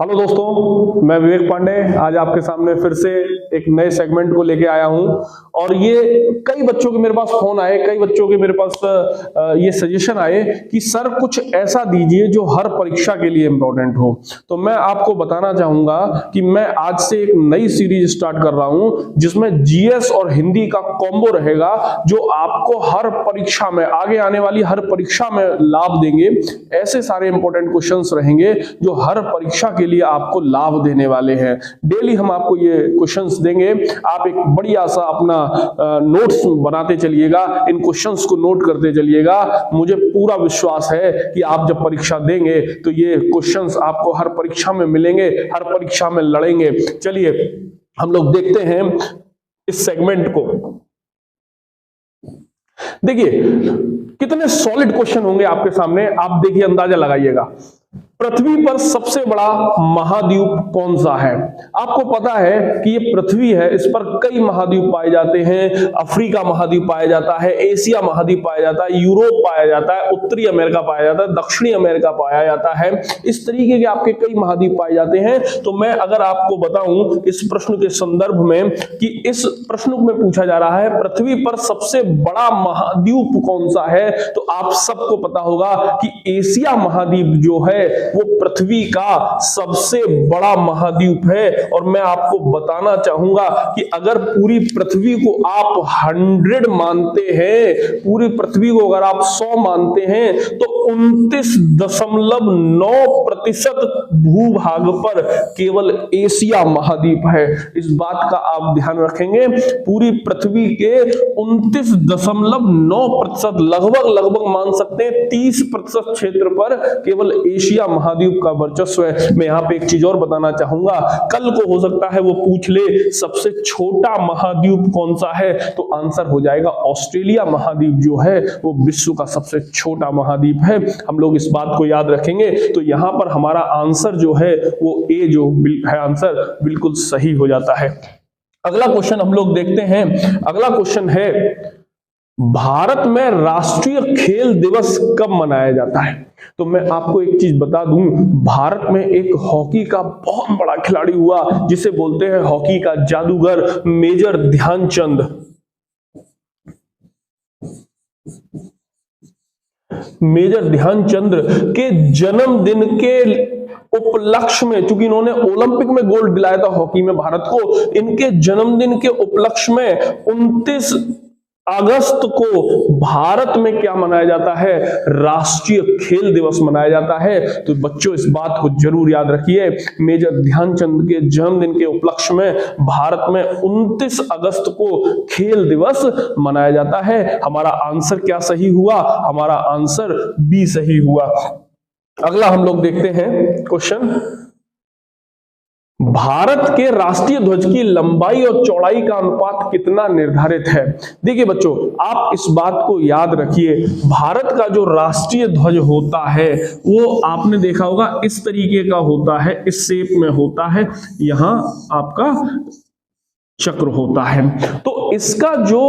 Hello दोस्तों, मैं विवेक पांडे आज आपके सामने फिर से एक नए सेगमेंट को लेके आया हूं। और ये कई बच्चों के मेरे पास फोन आए, कई बच्चों के मेरे पास ये सजेशन आए कि सर कुछ ऐसा दीजिए जो हर परीक्षा के लिए इंपॉर्टेंट हो। तो मैं आपको बताना चाहूंगा कि मैं आज से एक नई सीरीज स्टार्ट कर रहा हूं जिसमें जीएस और हिंदी का कॉम्बो रहेगा, जो आपको हर परीक्षा में, आगे आने वाली हर परीक्षा में लाभ देंगे। ऐसे सारे इंपॉर्टेंट क्वेश्चंस रहेंगे जो हर परीक्षा के लिए आपको लाभ देने वाले हैं। डेली हम आपको ये क्वेश्चंस देंगे, आप एक बढ़िया सा अपना नोट्स बनाते चलिएगा, इन क्वेश्चंस को नोट करते चलिएगा। मुझे पूरा विश्वास है कि आप जब परीक्षा देंगे तो ये क्वेश्चंस आपको हर परीक्षा में मिलेंगे, हर परीक्षा में लड़ेंगे। चलिए हम लोग देखते हैं इस सेगमेंट को। देखिए कितने सॉलिड क्वेश्चन होंगे आपके सामने, आप देखिए, अंदाजा लगाइएगा। पृथ्वी पर सबसे बड़ा महाद्वीप कौन सा है? आपको पता है कि ये पृथ्वी है, इस पर कई महाद्वीप पाए जाते हैं। अफ्रीका महाद्वीप पाया जाता है, एशिया महाद्वीप पाया जाता है, यूरोप पाया जाता है, उत्तरी अमेरिका पाया जाता है, दक्षिणी अमेरिका पाया जाता है। इस तरीके के आपके कई महाद्वीप पाए जाते हैं। तो मैं अगर आपको बताऊं इस प्रश्न के संदर्भ में कि इस प्रश्न में पूछा जा रहा है पृथ्वी पर सबसे बड़ा महाद्वीप कौन सा है, तो आप सबको पता होगा कि एशिया महाद्वीप जो है वो पृथ्वी का सबसे बड़ा महाद्वीप है। और मैं आपको बताना चाहूंगा कि अगर पूरी पृथ्वी को आप 100 मानते हैं, पूरी पृथ्वी को अगर आप 100 मानते हैं, तो 29.9% भूभाग पर केवल एशिया महाद्वीप है। इस बात का आप ध्यान रखेंगे। पूरी पृथ्वी के 29.9%, लगभग मान सकते हैं 30% क्षेत्र पर केवल एशिया महाद्वीप का वर्चस्व है। मैं यहां पे एक चीज और बताना चाहूंगा, कल को हो सकता है वो पूछ ले सबसे छोटा महाद्वीप कौन सा है, तो आंसर हो जाएगा ऑस्ट्रेलिया महाद्वीप जो है वो विश्व का सबसे छोटा महाद्वीप है। हम लोग इस बात को याद रखेंगे। तो यहां पर हमारा आंसर जो है वो ए जो है आंसर बिल्कुल सही हो जाता है। अगला क्वेश्चन हम लोग देखते हैं। अगला क्वेश्चन है, भारत में राष्ट्रीय खेल दिवस कब मनाया जाता है? तो मैं आपको एक चीज बता दूं, भारत में एक हॉकी का बहुत बड़ा खिलाड़ी हुआ जिसे बोलते हैं हॉकी का जादूगर मेजर ध्यानचंद। मेजर ध्यानचंद के जन्मदिन के उपलक्ष्य में, चूंकि इन्होंने ओलंपिक में गोल्ड दिलाया था हॉकी में भारत को, इनके जन्मदिन के उपलक्ष्य में 29 अगस्त को भारत में क्या मनाया जाता है? राष्ट्रीय खेल दिवस मनाया जाता है। तो बच्चों इस बात को जरूर याद रखिए, मेजर ध्यानचंद के जन्मदिन के उपलक्ष्य में भारत में 29 अगस्त को खेल दिवस मनाया जाता है। हमारा आंसर क्या सही हुआ? हमारा आंसर बी सही हुआ। अगला हम लोग देखते हैं क्वेश्चन, भारत के राष्ट्रीय ध्वज की लंबाई और चौड़ाई का अनुपात कितना निर्धारित है? देखिए बच्चों, आप इस बात को याद रखिए, भारत का जो राष्ट्रीय ध्वज होता है वो आपने देखा होगा इस तरीके का होता है, इस शेप में होता है। यहां आपका चक्र होता है। तो इसका जो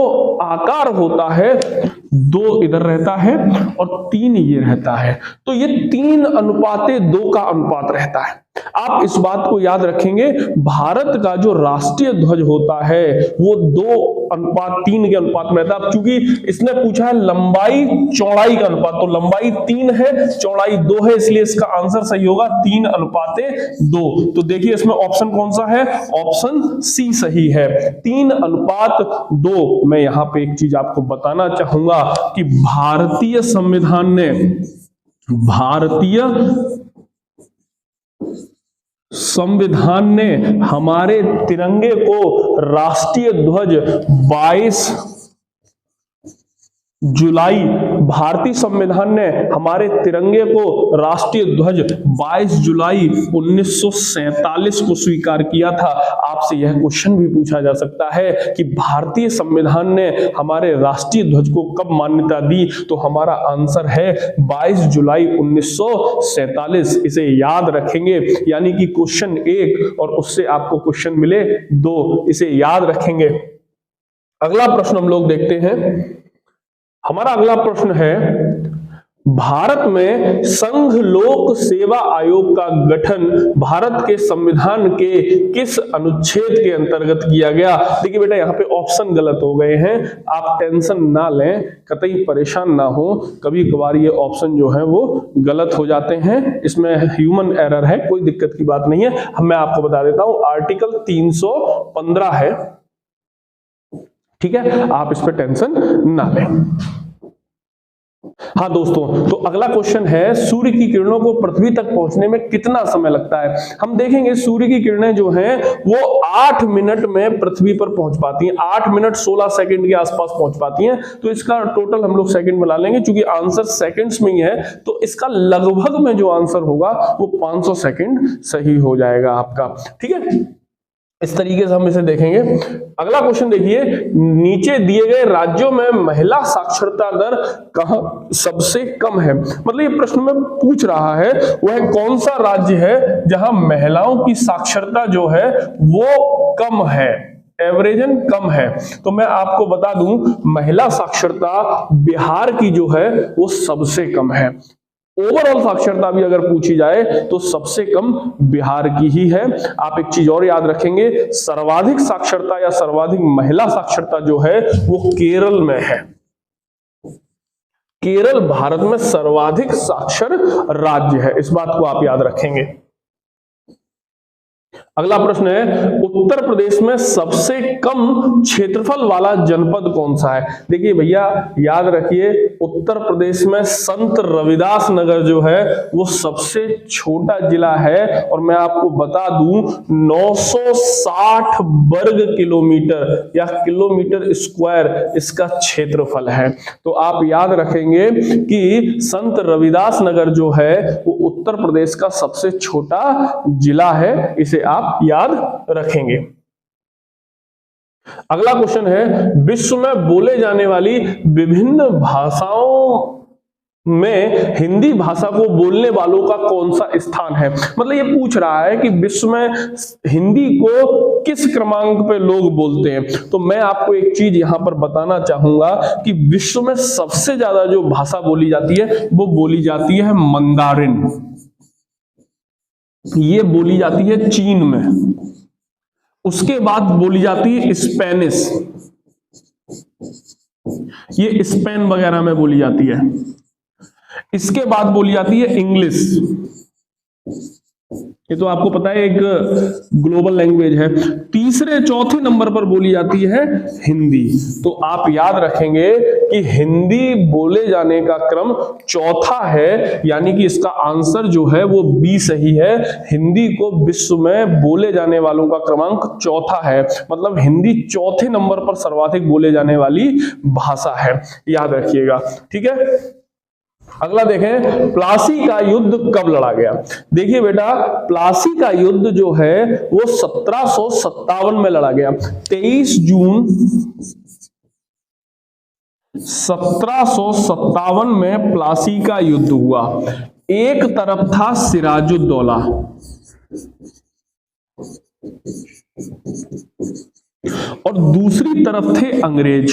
आकार होता है, 2 इधर रहता है और 3 ये रहता है। तो ये 3:2 का अनुपात रहता है। आप इस बात को याद रखेंगे, भारत का जो राष्ट्रीय ध्वज होता है वो 2:3 के अनुपात में रहता है। क्योंकि इसने पूछा है लंबाई चौड़ाई का अनुपात, तो लंबाई 3 है, चौड़ाई 2 है, इसलिए इसका आंसर सही होगा 3:2। तो देखिए इसमें ऑप्शन कौन सा है? ऑप्शन सी सही है, 3:2। मैं यहां पे एक चीज आपको बताना चाहूंगा कि भारतीय संविधान ने हमारे तिरंगे को राष्ट्रीय ध्वज 22 जुलाई, भारतीय संविधान ने हमारे तिरंगे को राष्ट्रीय ध्वज 22 जुलाई 1947 को स्वीकार किया था। आपसे यह क्वेश्चन भी पूछा जा सकता है कि भारतीय संविधान ने हमारे राष्ट्रीय ध्वज को कब मान्यता दी, तो हमारा आंसर है 22 जुलाई 1947। इसे याद रखेंगे, यानी कि क्वेश्चन 1 और उससे आपको क्वेश्चन मिले 2, इसे याद रखेंगे। अगला प्रश्न हम लोग देखते हैं। हमारा अगला प्रश्न है, भारत में संघ लोक सेवा आयोग का गठन भारत के संविधान के किस अनुच्छेद के अंतर्गत किया गया? देखिए बेटा, यहाँ पे ऑप्शन गलत हो गए हैं, आप टेंशन ना लें, कतई परेशान ना हो। कभी कभार ये ऑप्शन जो है वो गलत हो जाते हैं, इसमें ह्यूमन एरर है, कोई दिक्कत की बात नहीं है। मैं आपको बता देता हूं, आर्टिकल 315 है, ठीक है, आप इस पर टेंशन ना लें। हाँ दोस्तों, तो अगला क्वेश्चन है, सूर्य की किरणों को पृथ्वी तक पहुंचने में कितना समय लगता है? हम देखेंगे सूर्य की किरणें जो हैं वो 8 मिनट में पृथ्वी पर पहुंच पाती हैं, 8 मिनट 16 सेकंड के आसपास पहुंच पाती हैं। तो इसका टोटल हम लोग सेकंड में ला लेंगे, क्योंकि आंसर सेकंड्स में ही है, तो इसका लगभग में जो आंसर होगा वो 500 सेकंड सही हो जाएगा आपका, ठीक है। इस तरीके से हम इसे देखेंगे। अगला क्वेश्चन देखिए, नीचे दिए गए राज्यों में महिला साक्षरता दर कहां सबसे कम है? मतलब ये प्रश्न में पूछ रहा है वह कौन सा राज्य है जहां महिलाओं की साक्षरता जो है वो कम है, एवरेजन कम है। तो मैं आपको बता दूं, महिला साक्षरता बिहार की जो है वो सबसे कम है। ओवरऑल साक्षरता भी अगर पूछी जाए तो सबसे कम बिहार की ही है। आप एक चीज और याद रखेंगे, सर्वाधिक साक्षरता या सर्वाधिक महिला साक्षरता जो है वो केरल में है। केरल भारत में सर्वाधिक साक्षर राज्य है, इस बात को आप याद रखेंगे। अगला प्रश्न है, उत्तर प्रदेश में सबसे कम क्षेत्रफल वाला जनपद कौन सा है? देखिए भैया, याद रखिए, उत्तर प्रदेश में संत रविदास नगर जो है वो सबसे छोटा जिला है, और मैं आपको बता दूं 960 वर्ग किलोमीटर या किलोमीटर स्क्वायर इसका क्षेत्रफल है। तो आप याद रखेंगे कि संत रविदास नगर जो है वो उत्तर प्रदेश का सबसे छोटा जिला है, इसे आप याद रखेंगे। अगला क्वेश्चन है, विश्व में बोले जाने वाली विभिन्न भाषाओं में हिंदी भाषा को बोलने वालों का कौन सा स्थान है? मतलब ये पूछ रहा है कि विश्व में हिंदी को किस क्रमांक पे लोग बोलते हैं। तो मैं आपको एक चीज यहां पर बताना चाहूंगा कि विश्व में सबसे ज्यादा जो भाषा बोली जाती है वो बोली जाती है मंदारिन। ये बोली जाती है चीन में, उसके बाद बोली जाती है स्पेनिश, ये स्पेन वगैरह में बोली जाती है। इसके बाद बोली जाती है इंग्लिश, ये तो आपको पता है एक ग्लोबल लैंग्वेज है। तीसरे चौथे नंबर पर बोली जाती है हिंदी। तो आप याद रखेंगे कि हिंदी बोले जाने का क्रम चौथा है, यानी कि इसका आंसर जो है वो बी सही है। हिंदी को विश्व में बोले जाने वालों का क्रमांक चौथा है, मतलब हिंदी चौथे नंबर पर सर्वाधिक बोले जाने वाली भाषा है, याद रखिएगा, ठीक है। अगला देखें, प्लासी का युद्ध कब लड़ा गया? देखिए बेटा, प्लासी का युद्ध जो है वो 1757 में लड़ा गया। 23 जून 1757 में प्लासी का युद्ध हुआ। एक तरफ था सिराजुद्दौला और दूसरी तरफ थे अंग्रेज।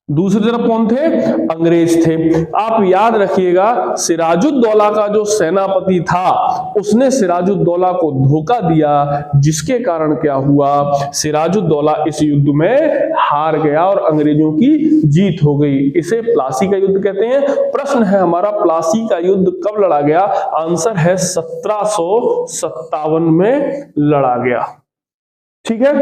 दूसरी तरफ कौन थे? अंग्रेज थे। आप याद रखिएगा, सिराजुद्दौला का जो सेनापति था उसने सिराजुद्दौला को धोखा दिया, जिसके कारण क्या हुआ, सिराजुद्दौला इस युद्ध में हार गया और अंग्रेजों की जीत हो गई। इसे प्लासी का युद्ध कहते हैं। प्रश्न है हमारा, प्लासी का युद्ध कब लड़ा गया? आंसर है 1757 में लड़ा गया, ठीक है।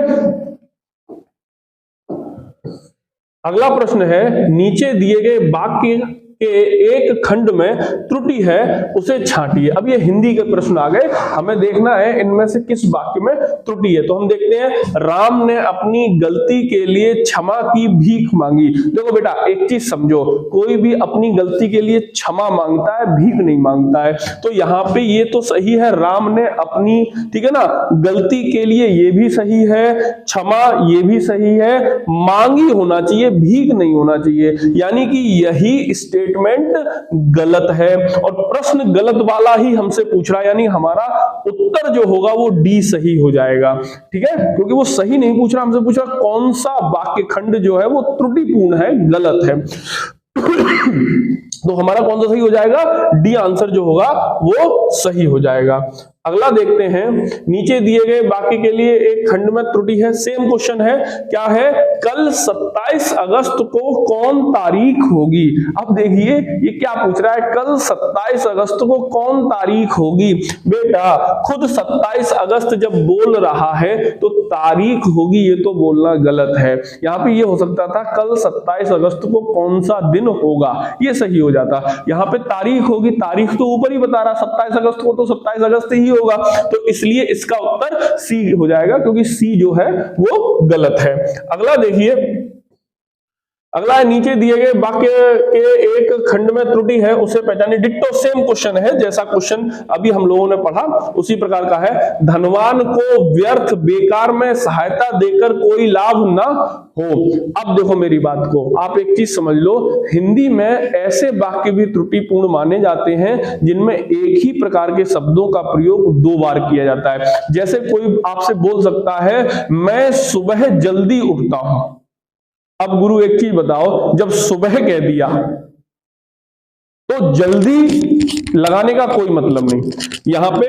अगला प्रश्न है, नीचे दिए गए वाक्य के एक खंड में त्रुटि है, उसे छांटिए। अब ये हिंदी के प्रश्न आ गए, हमें देखना है इनमें से किस वाक्य में त्रुटि है। तो हम देखते हैं, राम ने अपनी गलती के लिए क्षमा की भीख मांगी। देखो बेटा, एक चीज समझो, कोई भी अपनी गलती के लिए क्षमा मांगता है, भीख नहीं मांगता है। तो यहाँ पे ये तो सही है, राम ने अपनी, ठीक है ना, गलती के लिए, ये भी सही है, क्षमा ये भी सही है, मांगी होना चाहिए, भीख नहीं होना चाहिए। यानी कि यही स्टेटमेंट स्टेटमेंट गलत है और प्रश्न गलत वाला ही हमसे पूछ रहा है, यानी हमारा उत्तर जो होगा वो डी सही हो जाएगा। ठीक है, क्योंकि वो सही नहीं पूछ रहा, हमसे पूछ रहा कौन सा वाक्य खंड जो है वो त्रुटिपूर्ण है, गलत है। तो हमारा कौन सा सही हो जाएगा? डी आंसर जो होगा वो सही हो जाएगा। अगला देखते हैं, नीचे दिए गए वाक्य के लिए एक खंड में त्रुटि है। सेम क्वेश्चन है, क्या है? कल 27 अगस्त को कौन तारीख होगी? अब देखिए ये क्या पूछ रहा है, कल 27 अगस्त को कौन तारीख होगी। बेटा खुद 27 अगस्त जब बोल रहा है तो तारीख होगी ये तो बोलना गलत है। यहाँ पे ये हो सकता था कल 27 अगस्त को कौन सा दिन होगा, ये सही हो जाता। यहाँ पे तारीख होगी, तारीख तो ऊपर ही बता रहा 27 अगस्त को, तो 27 अगस्त ही होगा, तो इसलिए इसका उत्तर सी हो जाएगा, क्योंकि सी जो है वो गलत है। अगला देखिए, अगला है, नीचे दिए गए वाक्य के एक खंड में त्रुटि है, उसे पहचानिए। डिट्टो सेम क्वेश्चन है, जैसा क्वेश्चन अभी हम लोगों ने पढ़ा उसी प्रकार का है। धनवान को व्यर्थ बेकार में सहायता देकर कोई लाभ ना हो। अब देखो मेरी बात को, आप एक चीज समझ लो, हिंदी में ऐसे वाक्य भी त्रुटिपूर्ण माने जाते हैं जिनमें एक ही प्रकार के शब्दों का प्रयोग 2 बार किया जाता है। जैसे कोई आपसे बोल सकता है मैं सुबह जल्दी उठता हूं। अब गुरु एक चीज बताओ, जब सुबह कह दिया तो जल्दी लगाने का कोई मतलब नहीं। यहां पे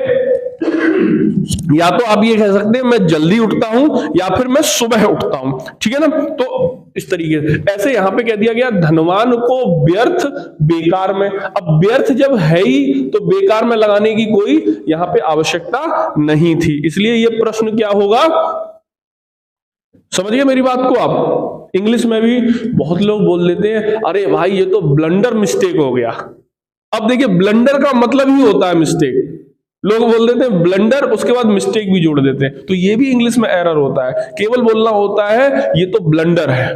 या तो आप ये कह सकते हैं मैं जल्दी उठता हूं या फिर मैं सुबह उठता हूं, ठीक है ना। तो इस तरीके से ऐसे यहां पे कह दिया गया धनवान को व्यर्थ बेकार में। अब व्यर्थ जब है ही तो बेकार में लगाने की कोई यहां पे आवश्यकता नहीं थी, इसलिए ये प्रश्न क्या होगा, समझिए मेरी बात को आप। इंग्लिश में भी बहुत लोग बोल देते हैं अरे भाई ये तो ब्लंडर मिस्टेक हो गया। अब देखिए ब्लंडर का मतलब ही होता है मिस्टेक, लोग बोल देते हैं ब्लंडर, उसके बाद मिस्टेक भी जोड़ देते हैं, तो ये भी इंग्लिश में एरर होता है। केवल बोलना होता है ये तो ब्लंडर है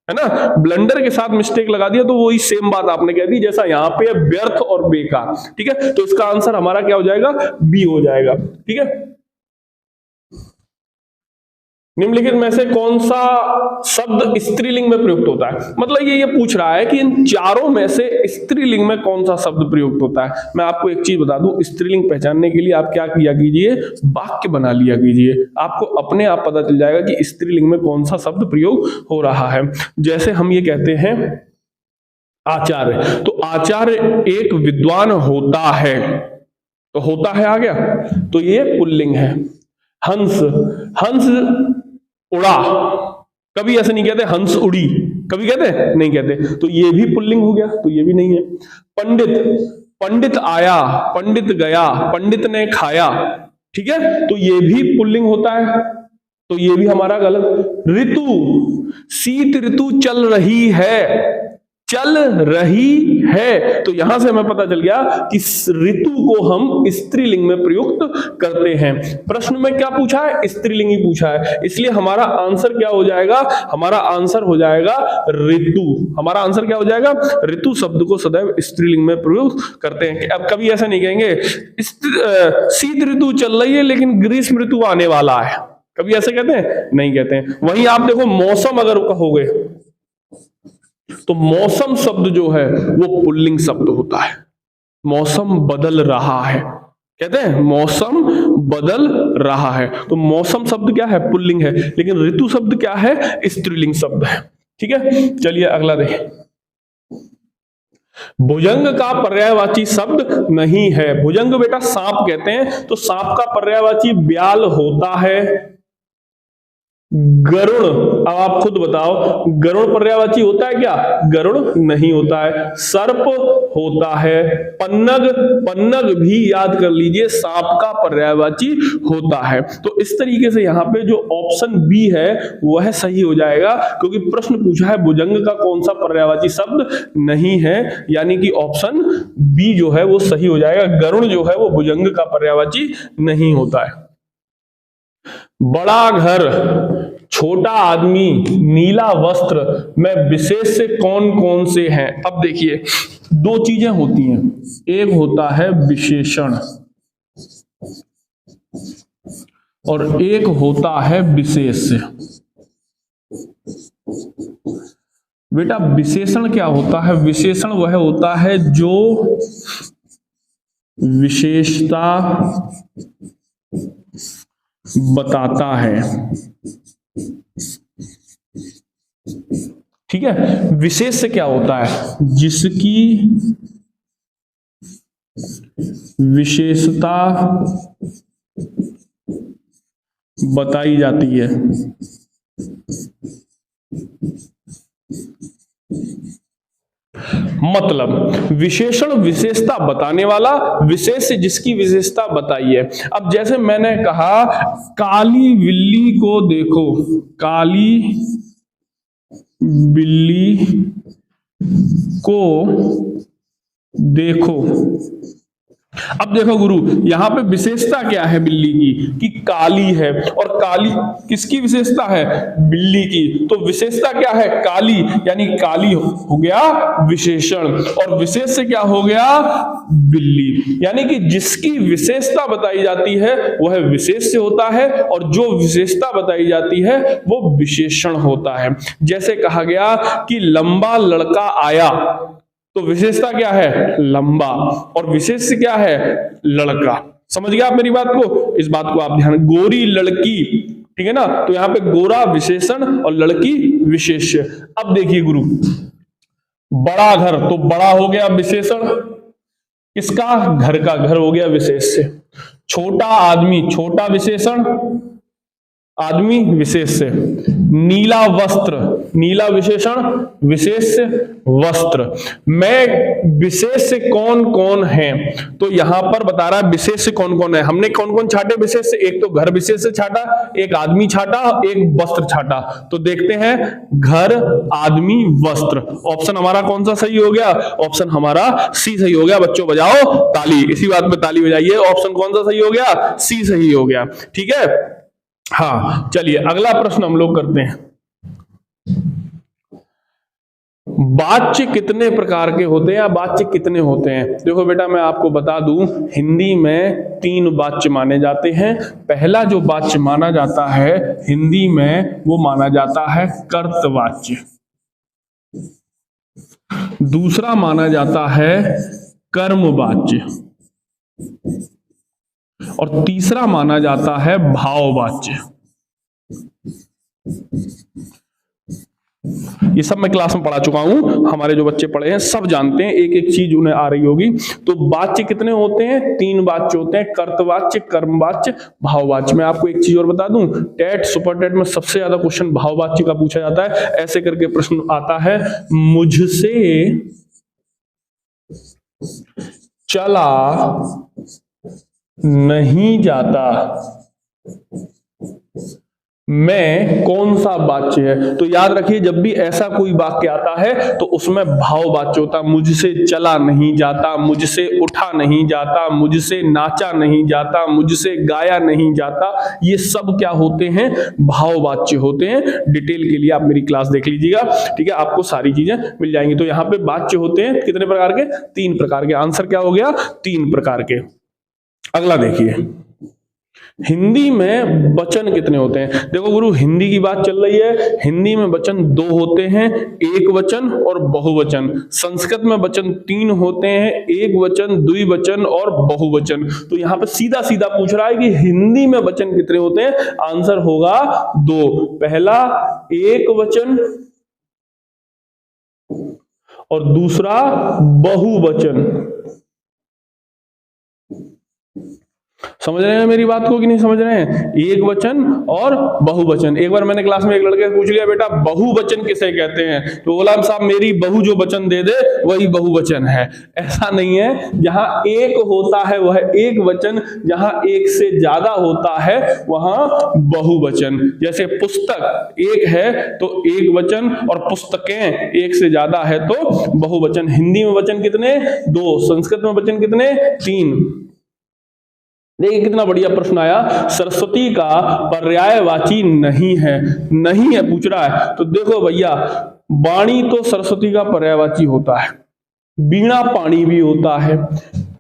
ना, ब्लंडर के साथ मिस्टेक लगा दिया तो वही सेम बात आपने कह दी जैसा यहां पे व्यर्थ और बेकार। ठीक है, तो इसका आंसर हमारा क्या हो जाएगा, बी हो जाएगा। ठीक है, निम्नलिखित में से कौन सा शब्द स्त्रीलिंग में प्रयुक्त होता है? मतलब ये पूछ रहा है कि इन चारों में से स्त्रीलिंग में कौन सा शब्द प्रयुक्त होता है। मैं आपको एक चीज बता दूं, स्त्रीलिंग पहचानने के लिए आप क्या किया कीजिए, वाक्य बना लिया कीजिए, आपको अपने आप पता चल जाएगा कि स्त्रीलिंग में कौन सा शब्द प्रयोग हो रहा है। जैसे हम ये कहते हैं आचार्य, तो आचार्य एक विद्वान होता है, तो होता है आ गया, तो ये पुल्लिंग है। हंस, हंस उड़ा, कभी ऐसे नहीं कहते हंस उड़ी, कभी कहते हैं नहीं कहते, तो ये भी पुल्लिंग हो गया, तो ये भी नहीं है। पंडित, पंडित आया, पंडित गया, पंडित ने खाया, ठीक है, तो ये भी पुल्लिंग होता है, तो ये भी हमारा गलत। ऋतु, शीत ऋतु चल रही है, चल रही है, तो यहां से हमें पता चल गया कि ऋतु को हम स्त्रीलिंग में प्रयुक्त करते हैं। प्रश्न में क्या पूछा है, स्त्रीलिंग ही पूछा है, इसलिए हमारा आंसर क्या हो जाएगा, हमारा आंसर हो जाएगा ऋतु। हमारा आंसर क्या हो जाएगा, ऋतु शब्द को सदैव स्त्रीलिंग में प्रयुक्त करते हैं। अब कभी ऐसा नहीं कहेंगे शीत ऋतु चल रही है लेकिन ग्रीष्म ऋतु आने वाला है, कभी ऐसे कहते हैं, नहीं कहते हैं। वहीं आप देखो मौसम अगर कहोगे तो मौसम शब्द जो है वो पुल्लिंग शब्द होता है। मौसम बदल रहा है, कहते हैं मौसम बदल रहा है, तो मौसम शब्द क्या है, पुल्लिंग है, लेकिन ऋतु शब्द क्या है, स्त्रीलिंग शब्द है। ठीक है, चलिए अगला देखें। भुजंग का पर्यायवाची शब्द नहीं है। भुजंग बेटा सांप कहते हैं, तो सांप का पर्यायवाची ब्याल होता है। गरुड़, अब आप खुद बताओ गरुड़ पर्यायवाची होता है क्या, गरुड़ नहीं होता है। सर्प होता है। पन्नग, पन्नग भी याद कर लीजिए सांप का पर्यायवाची होता है। तो इस तरीके से यहां पे जो ऑप्शन बी है वह सही हो जाएगा, क्योंकि प्रश्न पूछा है भुजंग का कौन सा पर्यायवाची शब्द नहीं है, यानी कि ऑप्शन बी जो है वो सही हो जाएगा। गरुड़ जो है वो भुजंग का पर्यायवाची नहीं होता है। बड़ा घर, छोटा आदमी, नीला वस्त्र में विशेष से कौन कौन से हैं? अब देखिए दो चीजें होती हैं, एक होता है विशेषण और एक होता है विशेष्य। बेटा विशेषण क्या होता है? विशेषण वह होता है जो विशेषता बताता है। ठीक है, विशेष क्या होता है? जिसकी विशेषता बताई जाती है। मतलब विशेषण विशेषता बताने वाला, विशेष से जिसकी विशेषता बताई है। अब जैसे मैंने कहा काली बिल्ली को देखो, काली बिल्ली को देखो। अब देखो गुरु, यहां पे विशेषता क्या है बिल्ली की? कि काली है, और काली किसकी विशेषता है? बिल्ली की। तो विशेषता क्या है? काली, यानी काली हो गया विशेषण, और विशेष से क्या हो गया? बिल्ली। यानी कि जिसकी विशेषता बताई जाती है वह विशेष से होता है, और जो विशेषता बताई जाती है वो विशेषण होता है। जैसे कहा गया कि लंबा लड़का आया, तो विशेषता क्या है? लंबा, और विशेष से क्या है? लड़का। समझ गया आप मेरी बात को? इस बात को आप ध्यान। गोरी लड़की, ठीक है ना, तो यहां पे गोरा विशेषण और लड़की विशेष्य। अब देखिए गुरु, बड़ा घर, तो बड़ा हो गया विशेषण किसका? घर का, घर हो गया विशेष्य। छोटा आदमी, छोटा विशेषण, आदमी विशेष से। नीला वस्त्र, नीला विशेषण, विशेष से वस्त्र। मैं विशेष से कौन कौन है? तो यहां पर बता रहा है विशेष से कौन कौन है। हमने कौन कौन छाटे विशेष से? एक तो घर विशेष से छाटा, एक आदमी छाटा, एक वस्त्र छाटा। तो देखते हैं घर, आदमी, वस्त्र। ऑप्शन हमारा कौन सा सही हो गया? ऑप्शन हमारा सी सही हो गया। बच्चों बजाओ ताली, इसी बात पे ताली बजाइए। ऑप्शन कौन सा सही हो गया? सी सही हो गया। ठीक है, हाँ चलिए अगला प्रश्न हम लोग करते हैं। वाच्य कितने प्रकार के होते हैं, या वाच्य कितने होते हैं? देखो बेटा मैं आपको बता दूं, हिंदी में 3 वाच्य माने जाते हैं। पहला जो वाच्य माना जाता है हिंदी में वो माना जाता है कर्तवाच्य। दूसरा माना जाता है कर्मवाच्य, और तीसरा माना जाता है भाववाच्य। ये सब मैं क्लास में पढ़ा चुका हूं, हमारे जो बच्चे पढ़े हैं सब जानते हैं, एक एक चीज उन्हें आ रही होगी। तो वाच्य कितने होते हैं? 3 वाच्य होते हैं, कर्तवाच्य, कर्मवाच्य, भाववाच्य। मैं आपको एक चीज और बता दूं, टेट सुपर टेट में सबसे ज्यादा क्वेश्चन भाववाच्य का पूछा जाता है। ऐसे करके प्रश्न आता है, मुझसे चला नहीं जाता, मैं कौन सा वाच्य है? तो याद रखिए जब भी ऐसा कोई वाक्य आता है तो उसमें भाव वाच्य होता है। मुझसे चला नहीं जाता, मुझसे उठा नहीं जाता, मुझसे नाचा नहीं जाता, मुझसे गाया नहीं जाता, ये सब क्या होते हैं? भाव वाच्य होते हैं। डिटेल के लिए आप मेरी क्लास देख लीजिएगा, ठीक है, आपको सारी चीजें मिल जाएंगी। तो यहाँ पे वाच्य होते हैं कितने प्रकार के? 3 प्रकार के। आंसर क्या हो गया? 3 प्रकार के। अगला देखिए, हिंदी में वचन कितने होते हैं? देखो गुरु हिंदी की बात चल रही है, हिंदी में वचन 2 होते हैं, एक वचन और बहुवचन। संस्कृत में वचन 3 होते हैं, एक वचन, द्विवचन और बहुवचन। तो यहां पे सीधा सीधा पूछ रहा है कि हिंदी में वचन कितने होते हैं? आंसर होगा 2। पहला एक वचन और दूसरा बहुवचन। समझ रहे हैं मेरी बात को कि नहीं समझ रहे हैं? एक वचन और बहुवचन। एक बार मैंने क्लास में एक लड़के से पूछ लिया, बेटा बहुवचन किसे कहते हैं? तो बोला साहब मेरी बहू जो वचन दे दे वही बहुवचन है। ऐसा नहीं है, जहां एक होता है वह एक वचन, जहां एक से ज्यादा होता है वहां बहुवचन। जैसे पुस्तक एक है तो एक वचन, और पुस्तकें एक से ज्यादा है तो बहुवचन। हिंदी में वचन कितने? 2। संस्कृत में वचन कितने? 3। देखिए कितना बढ़िया प्रश्न आया। सरस्वती का पर्यायवाची नहीं है, नहीं है पूछ रहा है। तो देखो भैया, वाणी तो सरस्वती का पर्यायवाची होता है, वीणा पाणी भी होता है,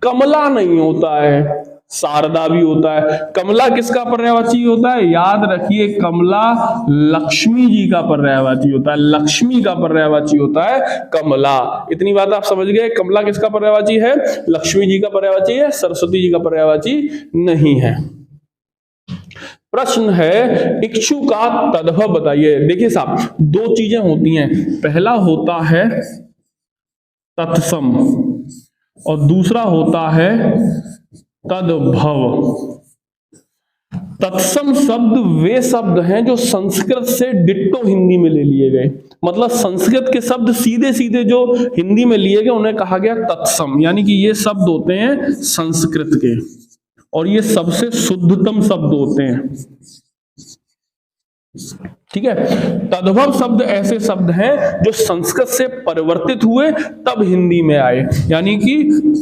कमला नहीं होता है, शारदा भी होता है। कमला किसका पर्यायवाची होता है? याद रखिए, कमला लक्ष्मी जी का पर्यायवाची होता है। लक्ष्मी का पर्यायवाची होता है कमला। इतनी बात आप समझ गए। कमला किसका पर्यायवाची है? लक्ष्मी जी का पर्यायवाची है, सरस्वती जी का पर्यायवाची नहीं है। प्रश्न है इक्षु का तद्भव बताइए। देखिए साहब, दो चीजें होती हैं, पहला होता है तत्सम और दूसरा होता है तद्भव। तत्सम शब्द वे शब्द हैं जो संस्कृत से डिट्टो हिंदी में ले लिए गए। मतलब संस्कृत के शब्द सीधे सीधे जो हिंदी में लिए गए उन्हें कहा गया तत्सम, यानी कि ये शब्द होते हैं संस्कृत के और ये सबसे शुद्धतम शब्द होते हैं। ठीक है। तद्भव शब्द ऐसे शब्द हैं जो संस्कृत से परिवर्तित हुए तब हिंदी में आए, यानी कि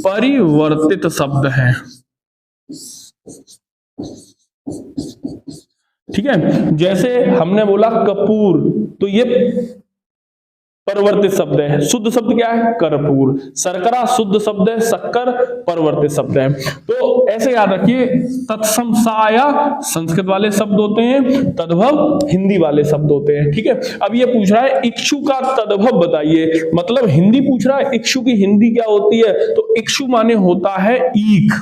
परिवर्तित शब्द हैं। ठीक है। जैसे हमने बोला कपूर, तो ये परिवर्तित शब्द है। शुद्ध शब्द क्या है? कर्पूर। शर्करा शुद्ध शब्द है, शक्कर परिवर्तित शब्द है। तो ऐसे याद रखिए, तत्सम साया संस्कृत वाले शब्द होते हैं, तद्भव हिंदी वाले शब्द होते हैं। ठीक है। अब ये पूछ रहा है इक्षु का तद्भव बताइए, मतलब हिंदी पूछ रहा है इक्षु की हिंदी क्या होती है, तो इक्षु माने होता है ईख।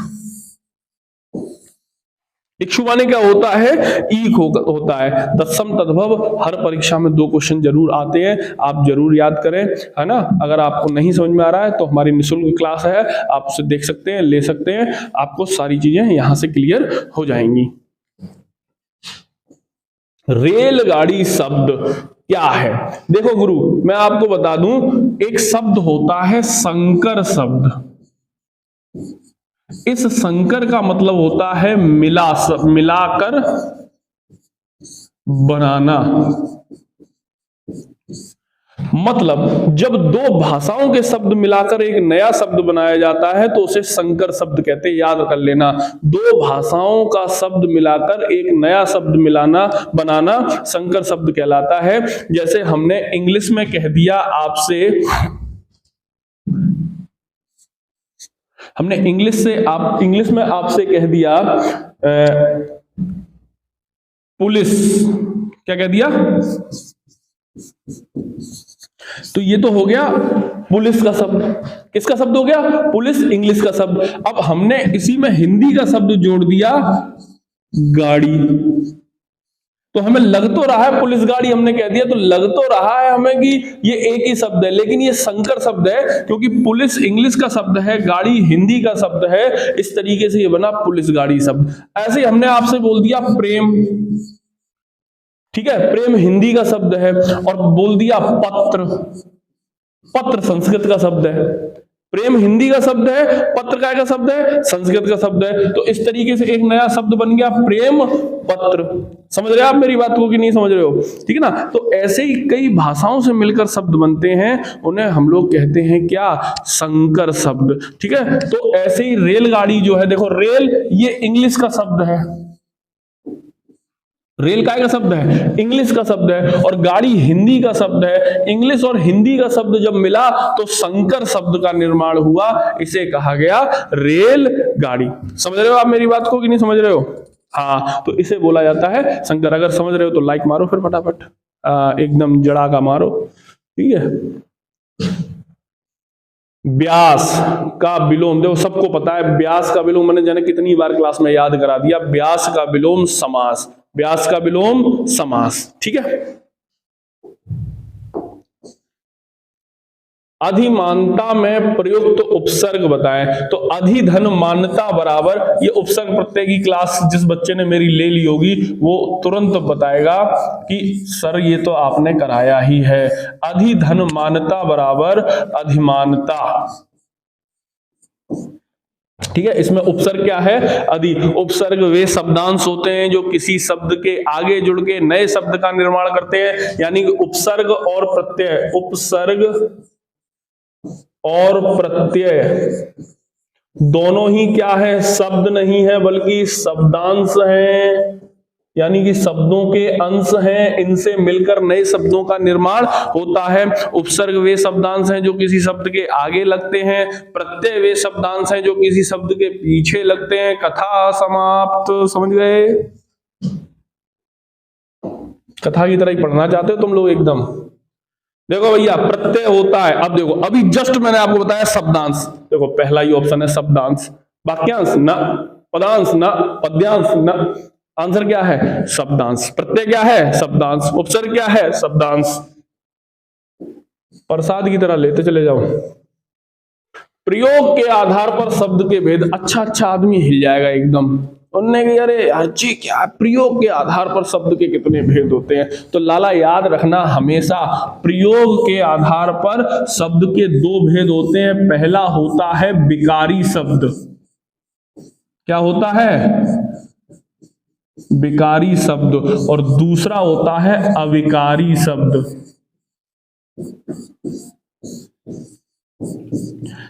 इक्षु माने क्या होता है? ईख होता है। तत्सम तद्भव हर परीक्षा में 2 क्वेश्चन जरूर आते हैं, आप जरूर याद करें, है ना। अगर आपको नहीं समझ में आ रहा है तो हमारी निःशुल्क क्लास है, आप उसे देख सकते हैं, ले सकते हैं, आपको सारी चीजें यहां से क्लियर हो जाएंगी। रेलगाड़ी शब्द क्या है? देखो गुरु, मैं आपको बता दूं, एक शब्द होता है संकर शब्द। इस संकर का मतलब होता है मिलाकर बनाना। मतलब जब 2 भाषाओं के शब्द मिलाकर एक नया शब्द बनाया जाता है तो उसे संकर शब्द कहते हैं। याद कर लेना, 2 भाषाओं का शब्द मिलाकर एक नया शब्द बनाना संकर शब्द कहलाता है। जैसे हमने इंग्लिश में कह दिया आपसे, हमने इंग्लिश में आपसे कह दिया पुलिस, क्या कह दिया? तो ये तो हो गया पुलिस का शब्द। किसका शब्द हो गया? पुलिस, इंग्लिश का शब्द। अब हमने इसी में हिंदी का शब्द जोड़ दिया गाड़ी, तो हमें लग तो रहा है पुलिस गाड़ी हमने कह दिया, तो लग तो रहा है हमें कि ये एक ही शब्द है, लेकिन ये संकर शब्द है, क्योंकि पुलिस इंग्लिश का शब्द है, गाड़ी हिंदी का शब्द है। इस तरीके से ये बना पुलिस गाड़ी शब्द। ऐसे हमने आपसे बोल दिया प्रेम, ठीक है, प्रेम हिंदी का शब्द है, और बोल दिया पत्र, पत्र संस्कृत का शब्द है। प्रेम हिंदी का शब्द है, पत्र का शब्द है, संस्कृत का शब्द है। तो इस तरीके से एक नया शब्द बन गया प्रेम पत्र। समझ रहे हो आप मेरी बात को कि नहीं समझ रहे हो? ठीक है ना। तो ऐसे ही कई भाषाओं से मिलकर शब्द बनते हैं, उन्हें हम लोग कहते हैं क्या? संकर शब्द। ठीक है। तो ऐसे ही रेलगाड़ी जो है, देखो रेल ये इंग्लिश का शब्द है, रेल काय का शब्द है? इंग्लिश का शब्द है, और गाड़ी हिंदी का शब्द है। इंग्लिश और हिंदी का शब्द जब मिला तो संकर शब्द का निर्माण हुआ, इसे कहा गया रेल गाड़ी। समझ रहे हो आप मेरी बात को कि नहीं समझ रहे हो? हाँ, तो इसे बोला जाता है संकर। अगर समझ रहे हो तो लाइक मारो फिर फटाफट, एकदम जड़ा का मारो। ठीक है। ब्यास का विलोम, देखो सबको पता है ब्यास का विलोम, मैंने जाने कितनी बार क्लास में याद करा दिया। ब्यास का विलोम समास, ब्यास का विलोम समास। ठीक है। अधिमानता में प्रयुक्त उपसर्ग बताएं। तो अधिधन मान्यता बराबर, ये उपसर्ग प्रत्यय की क्लास जिस बच्चे ने मेरी ले ली होगी वो तुरंत बताएगा कि सर ये तो आपने कराया ही है। अधिधन मान्यता बराबर अधिमानता। ठीक है। इसमें उपसर्ग क्या है? अधि। उपसर्ग वे शब्दांश होते हैं जो किसी शब्द के आगे जुड़ के नए शब्द का निर्माण करते हैं, यानी कि उपसर्ग और प्रत्यय, उपसर्ग और प्रत्यय दोनों ही क्या है? शब्द नहीं है बल्कि शब्दांश है। यानी कि शब्दों के अंश हैं, इनसे मिलकर नए शब्दों का निर्माण होता है। उपसर्ग वे शब्दांश हैं जो किसी शब्द के आगे लगते हैं, प्रत्यय वे शब्दांश हैं जो किसी शब्द के पीछे लगते हैं। कथा समाप्त। समझ गए? कथा की तरह ही पढ़ना चाहते हो तुम लोग एकदम। देखो भैया, प्रत्यय होता है। अब देखो, अभी जस्ट मैंने आपको बताया शब्दांश। देखो पहला ही ऑप्शन है शब्दांश। वाक्यांश न, पदांश न, पद्यांश न। आंसर क्या है? शब्दांश। प्रत्यय क्या है? शब्दांश। उपसर्ग क्या है? शब्दांश। प्रसाद की तरह लेते चले जाओ। प्रयोग के आधार पर शब्द के भेद। अच्छा आदमी हिल जाएगा एकदम। उनने कहा अरे यार जी क्या, प्रयोग के आधार पर शब्द के कितने भेद होते हैं? तो लाला याद रखना, हमेशा प्रयोग के आधार पर शब्द के दो भेद होते हैं। पहला होता है विकारी शब्द। क्या होता है? विकारी शब्द। और दूसरा होता है अविकारी शब्द।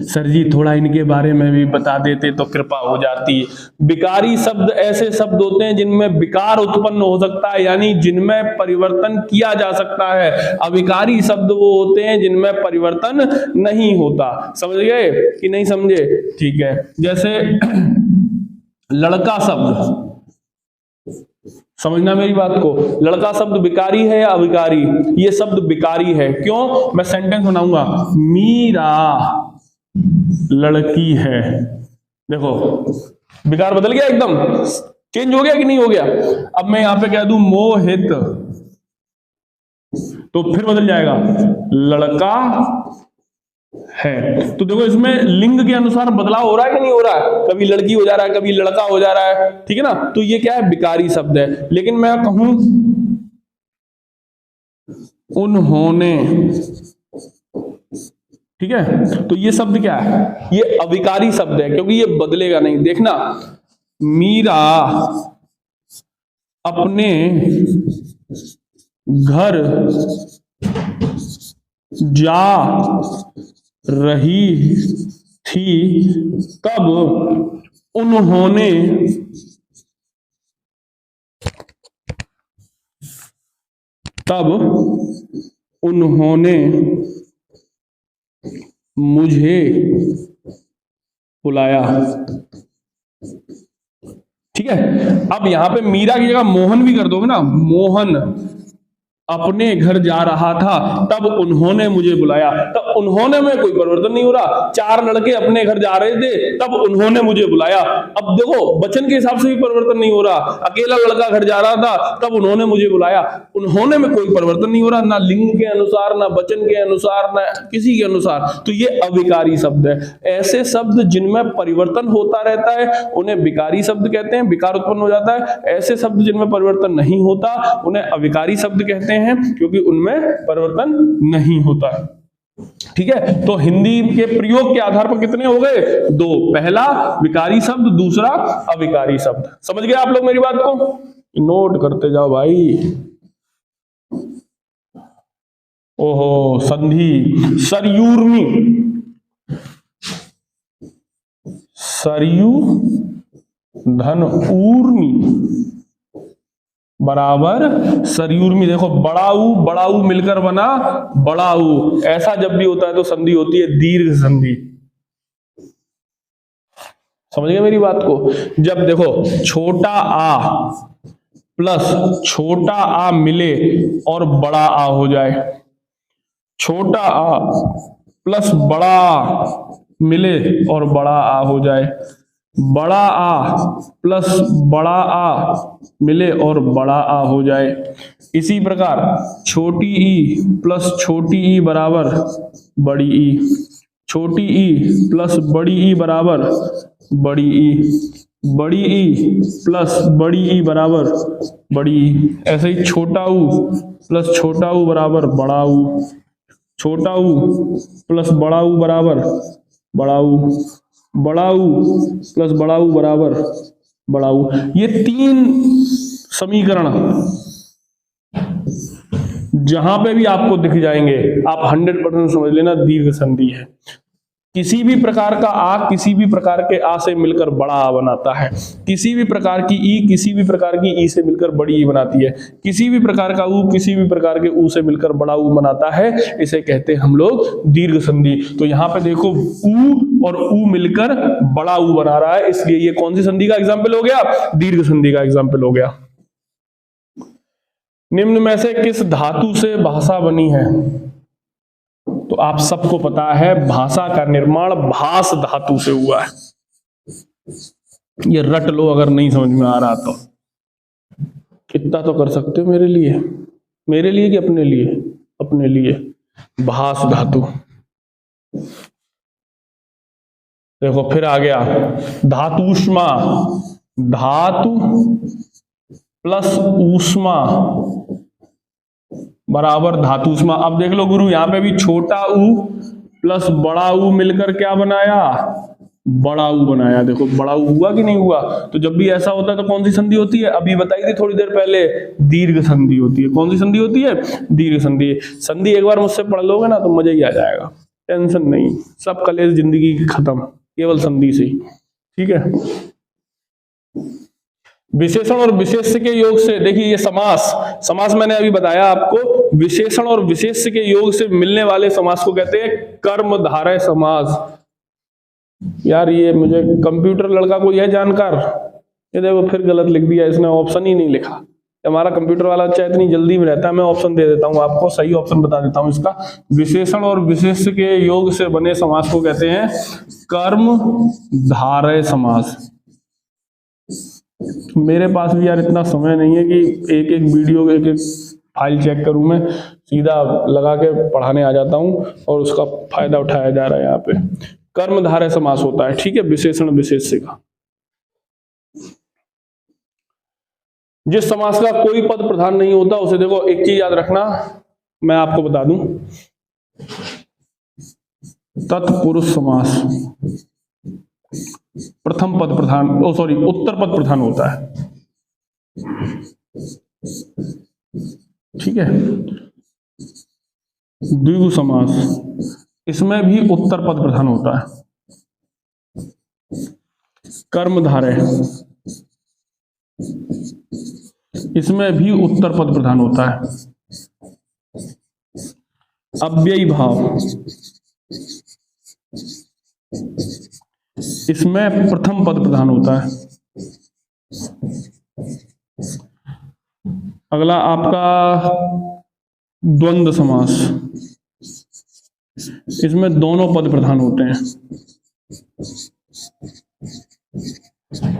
सर जी थोड़ा इनके बारे में भी बता देते तो कृपा हो जाती। विकारी शब्द ऐसे शब्द होते हैं जिनमें विकार उत्पन्न हो सकता है, यानी जिनमें परिवर्तन किया जा सकता है। अविकारी शब्द वो होते हैं जिनमें परिवर्तन नहीं होता। समझ गए कि नहीं समझे? ठीक है। जैसे लड़का शब्द, समझना मेरी बात को। लड़का शब्द विकारी है या अविकारी? ये शब्द विकारी है। क्यों? मैं सेंटेंस बनाऊंगा, मीरा लड़की है। देखो विकार बदल गया, एकदम चेंज हो गया कि नहीं हो गया? अब मैं यहां पे कह दूं मोहित, तो फिर बदल जाएगा, लड़का है। तो देखो इसमें लिंग के अनुसार बदलाव हो रहा है कि नहीं हो रहा है? कभी लड़की हो जा रहा है, कभी लड़का हो जा रहा है। ठीक है ना? तो ये क्या है? विकारी शब्द है। लेकिन मैं कहूं उन्होंने, ठीक है, तो ये शब्द क्या है? ये अविकारी शब्द है, क्योंकि ये बदलेगा नहीं। देखना, मीरा अपने घर जा रही थी, तब उन्होंने मुझे बुलाया। ठीक है। अब यहां पे मीरा की जगह मोहन भी कर दोगे ना, मोहन अपने घर जा रहा था, तब उन्होंने मुझे बुलाया। तब उन्होंने में कोई परिवर्तन नहीं हो रहा। चार लड़के अपने घर जा रहे थे, तब उन्होंने मुझे बुलाया। अब देखो वचन के हिसाब से भी परिवर्तन नहीं हो रहा। अकेला लड़का घर जा रहा था, तब उन्होंने मुझे बुलाया। उन्होंने में कोई परिवर्तन नहीं हो रहा, ना लिंग के अनुसार, ना वचन के अनुसार, ना किसी के अनुसार। तो ये अविकारी शब्द है। ऐसे शब्द जिनमें परिवर्तन होता रहता है उन्हें विकारी शब्द कहते हैं, विकार उत्पन्न हो जाता है। ऐसे शब्द जिनमें परिवर्तन नहीं होता उन्हें अविकारी शब्द कहते हैं, क्योंकि उनमें परिवर्तन नहीं होता। ठीक है। तो हिंदी के प्रयोग के आधार पर कितने हो गए? दो। पहला विकारी शब्द, दूसरा अविकारी शब्द। समझ गए आप लोग मेरी बात को? नोट करते जाओ भाई। ओहो, संधि। सरयूर्मी, सरयू धन ऊर्मी बराबर सरयूर्मी। देखो बड़ा ऊ मिलकर बना बड़ा ऊ। ऐसा जब भी होता है तो संधि होती है दीर्घ संधि। समझ गए मेरी बात को? जब देखो छोटा आ प्लस छोटा आ मिले और बड़ा आ हो जाए, छोटा आ प्लस बड़ा आ मिले और बड़ा आ हो जाए, बड़ा आ प्लस बड़ा आ मिले और बड़ा आ हो जाए। इसी प्रकार छोटी ई प्लस छोटी ई बराबर बड़ी ई, छोटी ई प्लस बड़ी ई बराबर बड़ी ई, बड़ी ई प्लस बड़ी ई बराबर बड़ी ई। ऐसे ही छोटा ऊ प्लस छोटा ऊ बराबर बड़ा ऊ, छोटा ऊ प्लस बड़ा ऊ बराबर बड़ा ऊ, बड़ा ऊ प्लस बड़ा ऊ बराबर बड़ा ऊ। ये तीन समीकरण जहां पे भी आपको दिख जाएंगे आप 100% समझ लेना दीर्घ संधि है। किसी भी प्रकार का आ किसी भी प्रकार के आ से मिलकर बड़ा आ बनाता है, किसी भी प्रकार की ई किसी भी प्रकार की ई से मिलकर बड़ी ई बनाती है, किसी भी प्रकार का ऊ किसी भी प्रकार के ऊ से मिलकर बड़ा ऊ बनाता है, इसे कहते हैं हम लोग दीर्घ संधि। तो यहां पे देखो ऊ और ऊ मिलकर बड़ा ऊ बना रहा है, इसलिए ये कौन सी संधि का एग्जाम्पल हो गया? दीर्घ संधि का एग्जाम्पल हो गया। निम्न में से किस धातु से भाषा बनी है? तो आप सबको पता है भाषा का निर्माण भास धातु से हुआ है। ये रट लो अगर नहीं समझ में आ रहा तो। इतना तो कर सकते हो मेरे लिए कि अपने लिए? अपने लिए। भास धातु। देखो फिर आ गया धातुष्मा, धातु प्लस ऊष्मा बराबर धातुष्मा। अब देख लो गुरु, यहां पे भी छोटा ऊ प्लस बड़ा ऊ मिलकर क्या बनाया? बड़ा ऊ बनाया। देखो बड़ा ऊ हुआ कि नहीं हुआ? तो जब भी ऐसा होता है तो कौन सी संधि होती है? अभी बताई थी थोड़ी देर पहले, दीर्घ संधि होती है। कौन सी संधि होती है? दीर्घ संधि। संधि एक बार मुझसे पढ़ लोगे ना तो मजा ही आ जाएगा, टेंशन नहीं, सब कलेश जिंदगी की खत्म केवल संधि से ही। ठीक है। विशेषण और विशेष्य के योग से, देखिए ये समास मैंने अभी बताया आपको, विशेषण और विशेष्य के योग से मिलने वाले समास को कहते हैं कर्मधारय समास। यार ये मुझे कंप्यूटर लड़का को यह जानकार, ये देखो फिर गलत लिख दिया इसने, ऑप्शन ही नहीं लिखा। हमारा कंप्यूटर वाला अच्छा इतनी जल्दी में रहता है, मैं ऑप्शन दे देता हूं आपको, सही ऑप्शन बता देता हूं इसका। विशेषण और विशेष्य के योग से बने समास को कहते हैं कर्मधारय समास। मेरे पास भी यार इतना समय नहीं है कि एक एक वीडियो एक एक फाइल चेक करूं, मैं सीधा लगा के पढ़ाने आ जाता हूं और उसका फायदा उठाया जा रहा है यहाँ पे। कर्मधारय समास होता है, ठीक है, विशेषण विशेष्य का। जिस समास का कोई पद प्रधान नहीं होता उसे, देखो एक चीज याद रखना, मैं आपको बता दूं, तत्पुरुष समास प्रथम पद प्रधान, उत्तर पद प्रधान होता है। ठीक है। द्विगु समास, इसमें भी उत्तर पद प्रधान होता है। कर्मधारय, इसमें भी उत्तर पद प्रधान होता है। अव्ययी भाव, इसमें प्रथम पद प्रधान होता है। अगला आपका द्वंद्व समास, इसमें दोनों पद प्रधान होते हैं।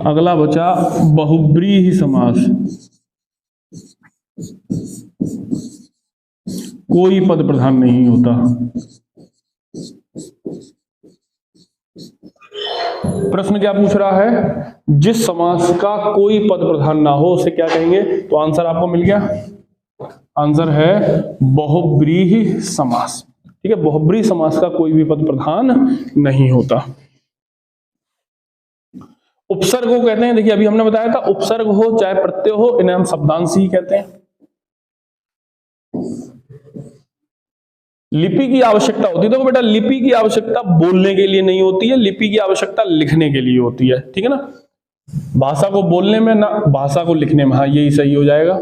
अगला बचा बहुब्रीहि समास, कोई पद प्रधान नहीं होता। प्रश्न क्या पूछ रहा है? जिस समास का कोई पद प्रधान ना हो उसे क्या कहेंगे? तो आंसर आपको मिल गया, आंसर है बहुब्रीहि समास। ठीक है, बहुब्रीहि समास का कोई भी पद प्रधान नहीं होता। उपसर्ग को कहते हैं, देखिए अभी हमने बताया था, उपसर्ग हो चाहे प्रत्यय हो, इन्हें हम शब्दांश ही कहते हैं। लिपि की आवश्यकता होती है, देखो बेटा लिपि की आवश्यकता बोलने के लिए नहीं होती है, लिपि की आवश्यकता लिखने के लिए होती है। ठीक है ना, भाषा को बोलने में ना भाषा को लिखने में। हाँ यही सही हो जाएगा।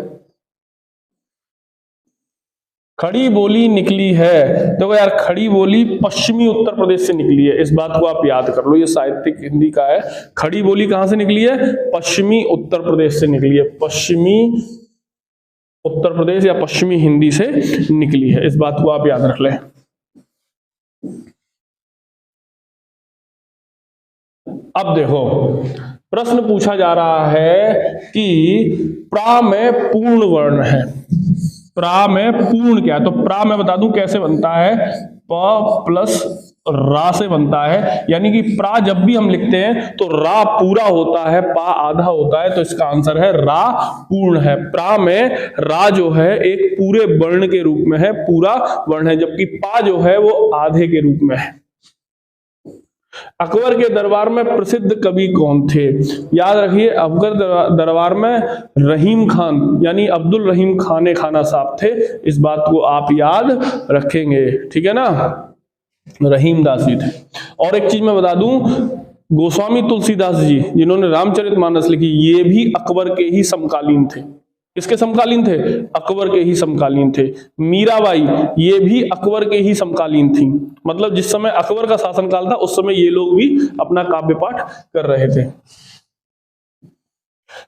खड़ी बोली निकली है, देखो यार खड़ी बोली पश्चिमी उत्तर प्रदेश से निकली है, इस बात को आप याद कर लो, ये साहित्यिक हिंदी का है। खड़ी बोली कहां से निकली है? पश्चिमी उत्तर प्रदेश से निकली है, पश्चिमी उत्तर प्रदेश या पश्चिमी हिंदी से निकली है, इस बात को आप याद रख लें। अब देखो प्रश्न पूछा जा रहा है कि प्रा में पूर्ण वर्ण है, प्रा में पूर्ण क्या है? तो प्रा मैं बता दूं कैसे बनता है, प प्लस रा से बनता है, यानी कि प्रा जब भी हम लिखते हैं तो रा पूरा होता है, पा आधा होता है, तो इसका आंसर है रा पूर्ण है। प्रा में रा जो है एक पूरे वर्ण के रूप में है, पूरा वर्ण है, जबकि पा जो है वो आधे के रूप में है। अकबर के दरबार में प्रसिद्ध कवि कौन थे? याद रखिए अकबर दरबार में रहीम खान यानी अब्दुल रहीम खाने खाना साहब थे, इस बात को आप याद रखेंगे। ठीक है ना, रहीमदास जी थे। और एक चीज मैं बता दूं, गोस्वामी तुलसीदास जी जिन्होंने रामचरितमानस लिखी, ये भी अकबर के ही समकालीन थे। किसके समकालीन थे? अकबर के ही समकालीन थे। मीराबाई ये भी अकबर के ही समकालीन थी। मतलब जिस समय अकबर का शासनकाल था उस समय ये लोग भी अपना काव्य पाठ कर रहे थे।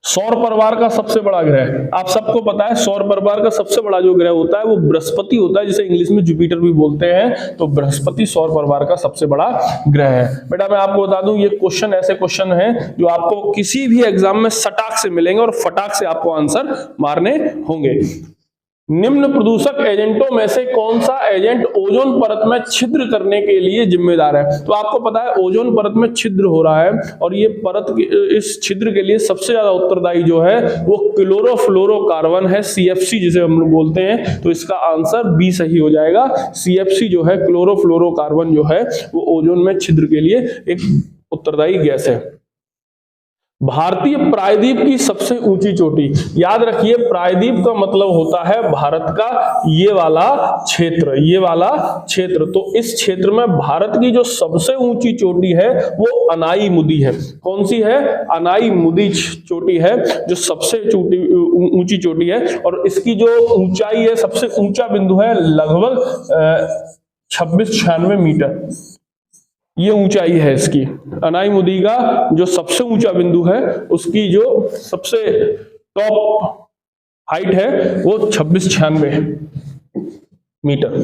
सौर परिवार का सबसे बड़ा ग्रह, आप सबको पता है, सौर परिवार का सबसे बड़ा जो ग्रह होता है वो बृहस्पति होता है, जिसे इंग्लिश में जुपिटर भी बोलते हैं। तो बृहस्पति सौर परिवार का सबसे बड़ा ग्रह है। बेटा मैं आपको बता दूं, ये क्वेश्चन ऐसे क्वेश्चन हैं जो आपको किसी भी एग्जाम में सटाक से मिलेंगे और फटाक से आपको आंसर मारने होंगे। निम्न प्रदूषक एजेंटों में से कौन सा एजेंट ओजोन परत में छिद्र करने के लिए जिम्मेदार है? तो आपको पता है ओजोन परत में छिद्र हो रहा है, और ये परत इस छिद्र के लिए सबसे ज्यादा उत्तरदायी जो है वो क्लोरोफ्लोरोकार्बन है, CFC जिसे हम लोग बोलते हैं। तो इसका आंसर बी सही हो जाएगा। CFC जो है, क्लोरोफ्लोरोकार्बन जो है, वो ओजोन में छिद्र के लिए एक उत्तरदायी गैस है। भारतीय प्रायद्वीप की सबसे ऊंची चोटी, याद रखिए प्रायद्वीप का मतलब होता है भारत का ये वाला क्षेत्र, ये वाला क्षेत्र। तो इस क्षेत्र में भारत की जो सबसे ऊंची चोटी है वो अनाई मुदी है। कौन सी है? अनाई मुदी चोटी है जो सबसे ऊंची चोटी है, और इसकी जो ऊंचाई है, सबसे ऊंचा बिंदु है लगभग 2696 मीटर, ये ऊंचाई है इसकी। अनाई मुदी का जो सबसे ऊंचा बिंदु है उसकी जो सबसे टॉप हाइट है वो 2696 मीटर।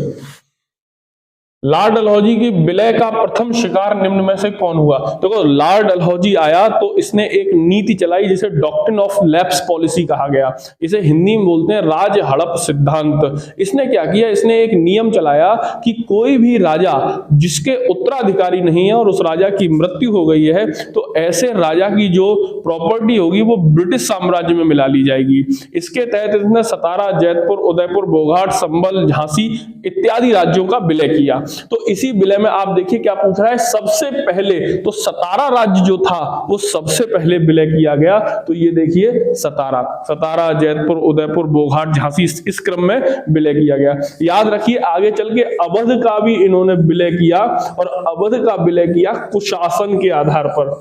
लॉर्ड डलहौजी की विलय का प्रथम शिकार निम्न में से कौन हुआ? देखो लॉर्ड डलहौजी आया तो इसने एक नीति चलाई जिसे डॉक्ट्रिन ऑफ लैप्स पॉलिसी कहा गया। इसे हिंदी में बोलते हैं राज हड़प सिद्धांत। इसने क्या किया? इसने एक नियम चलाया कि कोई भी राजा जिसके उत्तराधिकारी नहीं है और उस राजा की मृत्यु हो गई है तो ऐसे राजा की जो प्रॉपर्टी होगी वो ब्रिटिश साम्राज्य में मिला ली जाएगी। इसके तहत इसने सतारा, जयपुर, उदयपुर, बोघाट, संभल, झांसी इत्यादि राज्यों का विलय किया। तो इसी विलय में आप देखिए क्या पूछ रहा है, सबसे पहले तो सतारा राज्य जो था वो सबसे पहले विलय किया गया। तो ये देखिए सतारा, जयपुर, उदयपुर, बोघाट, झांसी, इस क्रम में विलय किया गया। याद रखिए आगे चल के अवध का भी इन्होंने विलय किया, और अवध का विलय किया कुशासन के आधार पर।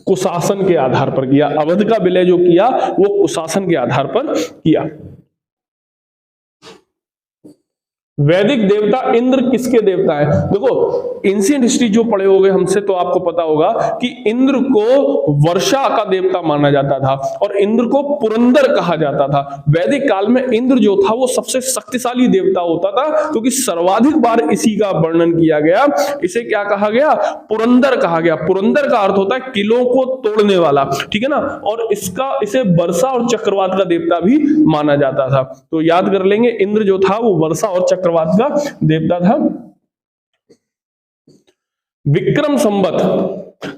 कुशासन के आधार पर किया। अवध का विलय जो किया वो कुशासन के आधार पर किया। वैदिक देवता इंद्र किसके देवता है? देखो एंशिएंट हिस्ट्री जो पढ़े होगे हमसे तो आपको पता होगा कि इंद्र को वर्षा का देवता माना जाता था और इंद्र को पुरंदर कहा जाता था। वैदिक काल में इंद्र जो था वो सबसे शक्तिशाली देवता होता था, क्योंकि सर्वाधिक बार इसी का वर्णन किया गया। इसे क्या कहा गया? पुरंदर कहा गया। पुरंदर का अर्थ होता है किलों को तोड़ने वाला, ठीक है ना। और इसे वर्षा और चक्रवात का देवता भी माना जाता था। तो याद कर लेंगे, इंद्र जो था वो वर्षा और चक्रवात का देवता था। विक्रम संवत,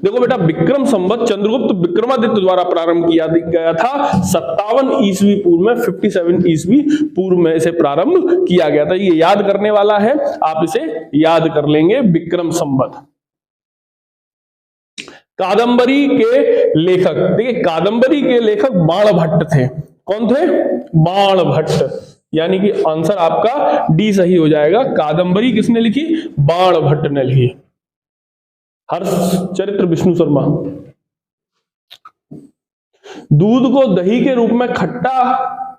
देखो बेटा विक्रम संवत चंद्रगुप्त विक्रमादित्य द्वारा प्रारंभ किया गया था 57 ईस्वी पूर्व में, 57 ईस्वी पूर्व में इसे प्रारंभ किया गया था। ये याद करने वाला है, आप इसे याद कर लेंगे, विक्रम संवत। कादंबरी के लेखक, देखिए कादंबरी के लेखक बाणभट्ट थे। कौन थे? बाणभट्ट, यानी कि आंसर आपका डी सही हो जाएगा। कादंबरी किसने लिखी? बाणभट्ट ने लिखी। हर्षचरित्र विष्णु शर्मा। दूध को दही के रूप में खट्टा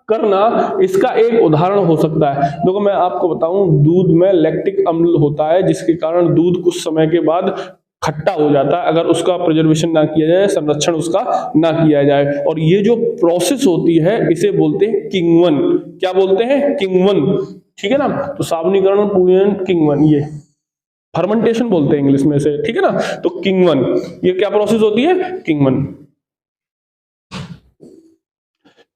करना इसका एक उदाहरण हो सकता है। देखो मैं आपको बताऊं, दूध में लैक्टिक अम्ल होता है जिसके कारण दूध कुछ समय के बाद खट्टा हो जाता है अगर उसका प्रिजर्वेशन ना किया जाए, संरक्षण उसका ना किया जाए। और ये जो प्रोसेस होती है इसे बोलते हैं किण्वन। क्या बोलते हैं? किण्वन, ठीक है ना। तो सावनीकरण, पूरण, किण्वन, ये फर्मेंटेशन बोलते हैं इंग्लिश में से, ठीक है ना। तो किण्वन, ये क्या प्रोसेस होती है? किण्वन।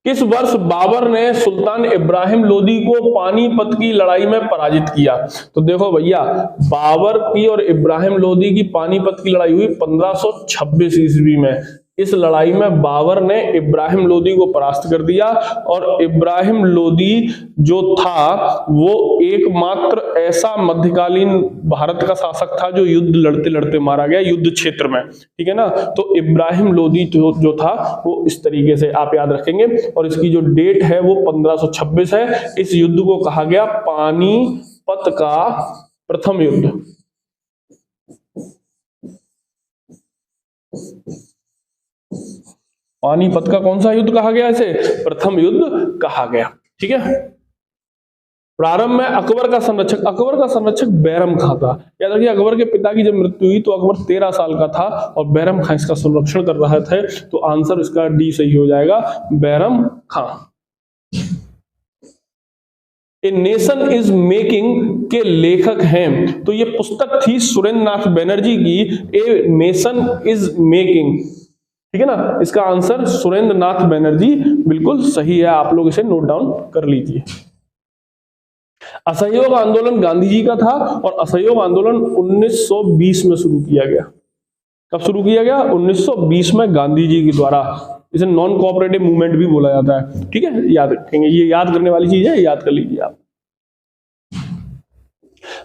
किस वर्ष बाबर ने सुल्तान इब्राहिम लोदी को पानीपत की लड़ाई में पराजित किया? तो देखो भैया, बाबर की और इब्राहिम लोदी की पानीपत की लड़ाई हुई 1526 ईस्वी में। इस लड़ाई में बाबर ने इब्राहिम लोदी को परास्त कर दिया और इब्राहिम लोदी जो था वो एकमात्र ऐसा मध्यकालीन भारत का शासक था जो युद्ध लड़ते लड़ते मारा गया युद्ध क्षेत्र में, ठीक है ना। तो इब्राहिम लोदी जो था वो इस तरीके से आप याद रखेंगे, और इसकी जो डेट है वो 1526 है। इस युद्ध को कहा गया पानीपत का प्रथम युद्ध। पानीपत का कौन सा युद्ध कहा गया इसे? प्रथम युद्ध कहा गया, ठीक है। प्रारंभ में अकबर का संरक्षक बैरम खां था। याद रखिए, अकबर के पिता की जब मृत्यु हुई तो अकबर 13 साल का था और बैरम खां इसका संरक्षण कर रहे थे, तो आंसर इसका डी सही हो जाएगा, बैरम खां। ए नेशन इज मेकिंग के लेखक हैं, तो ये पुस्तक थी सुरेंद्र नाथ बनर्जी की, ए नेशन इज मेकिंग, ठीक है ना। इसका आंसर सुरेंद्र नाथ बनर्जी बिल्कुल सही है, आप लोग इसे नोट डाउन कर लीजिए। असहयोग आंदोलन गांधी जी का था और असहयोग आंदोलन 1920 में शुरू किया गया। कब शुरू किया गया? 1920 में गांधी जी के द्वारा। इसे नॉन कोऑपरेटिव मूवमेंट भी बोला जाता है, ठीक है, याद रखेंगे, ये याद करने वाली चीज है, याद कर लीजिए आप।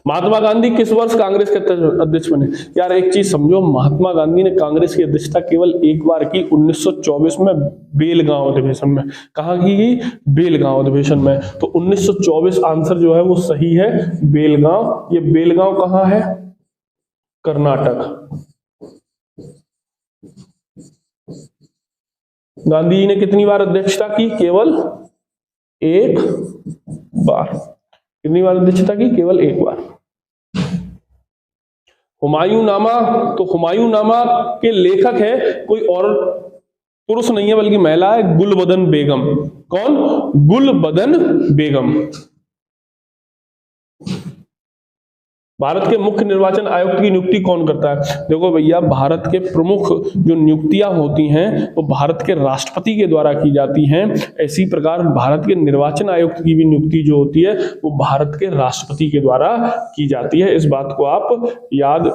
महात्मा गांधी किस वर्ष कांग्रेस के अध्यक्ष बने? यार एक चीज समझो, महात्मा गांधी ने कांग्रेस की अध्यक्षता केवल एक बार की, 1924 में बेलगांव अधिवेशन में। कहाँ की गई? बेलगांव अधिवेशन में। तो 1924 आंसर जो है वो सही है, बेलगांव। ये बेलगांव कहाँ है? कर्नाटक। गांधी जी ने कितनी बार अध्यक्षता की? केवल एक बार। कितनी बार अध्यक्षता की? केवल एक बार। हुमायूं नामा, तो हुमायूं नामा के लेखक है कोई और पुरुष नहीं है बल्कि महिला है, गुलबदन बेगम। कौन? गुलबदन बेगम। भारत के मुख्य निर्वाचन आयुक्त की नियुक्ति कौन करता है? देखो भैया, भारत के प्रमुख जो नियुक्तियां होती हैं वो भारत के राष्ट्रपति के द्वारा की जाती हैं। इसी प्रकार भारत के निर्वाचन आयुक्त की भी नियुक्ति जो होती है वो भारत के राष्ट्रपति के द्वारा की जाती है। इस बात को आप याद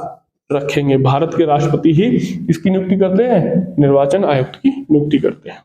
रखेंगे, भारत के राष्ट्रपति ही इसकी नियुक्ति करते हैं, निर्वाचन आयुक्त की नियुक्ति करते हैं।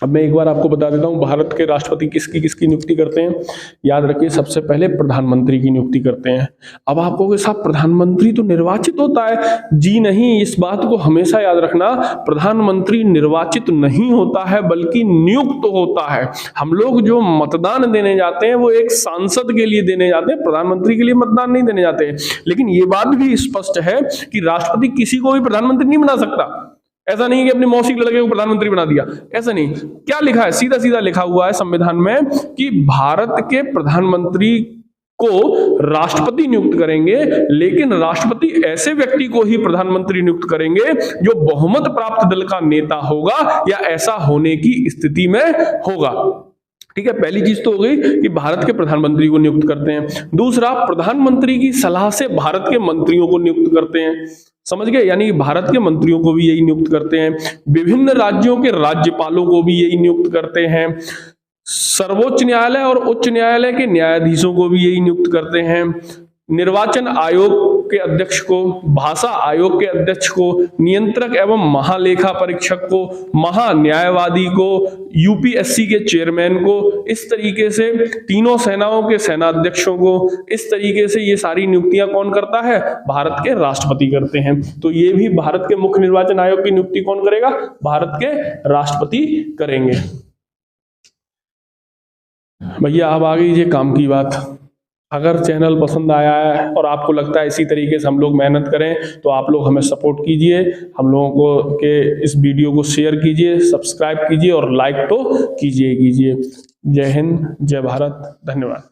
अब मैं एक बार आपको बता देता हूं भारत के राष्ट्रपति किसकी किसकी नियुक्ति करते हैं। याद रखिए, सबसे पहले प्रधानमंत्री की नियुक्ति करते हैं। अब आप कहोगे साहब प्रधानमंत्री तो निर्वाचित होता है। जी नहीं, इस बात को हमेशा याद रखना, प्रधानमंत्री निर्वाचित नहीं होता है बल्कि नियुक्त होता है। हम लोग जो मतदान देने जाते हैं वो एक सांसद के लिए देने जाते हैं, प्रधानमंत्री के लिए मतदान नहीं देने जाते हैं। लेकिन ये बात भी स्पष्ट है कि राष्ट्रपति किसी को भी प्रधानमंत्री नहीं बना सकता। ऐसा नहीं कि अपनी मौसी के लड़के को प्रधानमंत्री बना दिया, ऐसा नहीं। क्या लिखा है? सीधा सीधा लिखा हुआ है संविधान में कि भारत के प्रधानमंत्री को राष्ट्रपति नियुक्त करेंगे, लेकिन राष्ट्रपति ऐसे व्यक्ति को ही प्रधानमंत्री नियुक्त करेंगे जो बहुमत प्राप्त दल का नेता होगा या ऐसा होने की स्थिति में होगा। ठीक है, पहली चीज तो हो गई कि भारत के प्रधानमंत्री को नियुक्त करते हैं। दूसरा, प्रधानमंत्री की सलाह से भारत के मंत्रियों को नियुक्त करते हैं। समझ गए? यानी भारत के मंत्रियों को भी यही नियुक्त करते हैं। विभिन्न राज्यों के राज्यपालों को भी यही नियुक्त करते हैं। सर्वोच्च न्यायालय और उच्च न्यायालय के न्यायाधीशों को भी यही नियुक्त करते हैं। निर्वाचन आयोग के अध्यक्ष को, भाषा आयोग के अध्यक्ष को, नियंत्रक एवं महालेखा परीक्षक को, महान्यायवादी को, यूपीएससी के चेयरमैन को, इस तरीके से तीनों सेनाओं के सेनाध्यक्षों को, इस तरीके से ये सारी नियुक्तियां कौन करता है? भारत के राष्ट्रपति करते हैं। तो ये भी भारत के मुख्य निर्वाचन आयोग की नियुक्ति कौन करेगा? भारत के राष्ट्रपति करेंगे। भैया अब आ गई ये काम की बात। अगर चैनल पसंद आया है और आपको लगता है इसी तरीके से हम लोग मेहनत करें तो आप लोग हमें सपोर्ट कीजिए, हम लोगों को के इस वीडियो को शेयर कीजिए, सब्सक्राइब कीजिए और लाइक तो कीजिए। जय हिंद, जय भारत, धन्यवाद।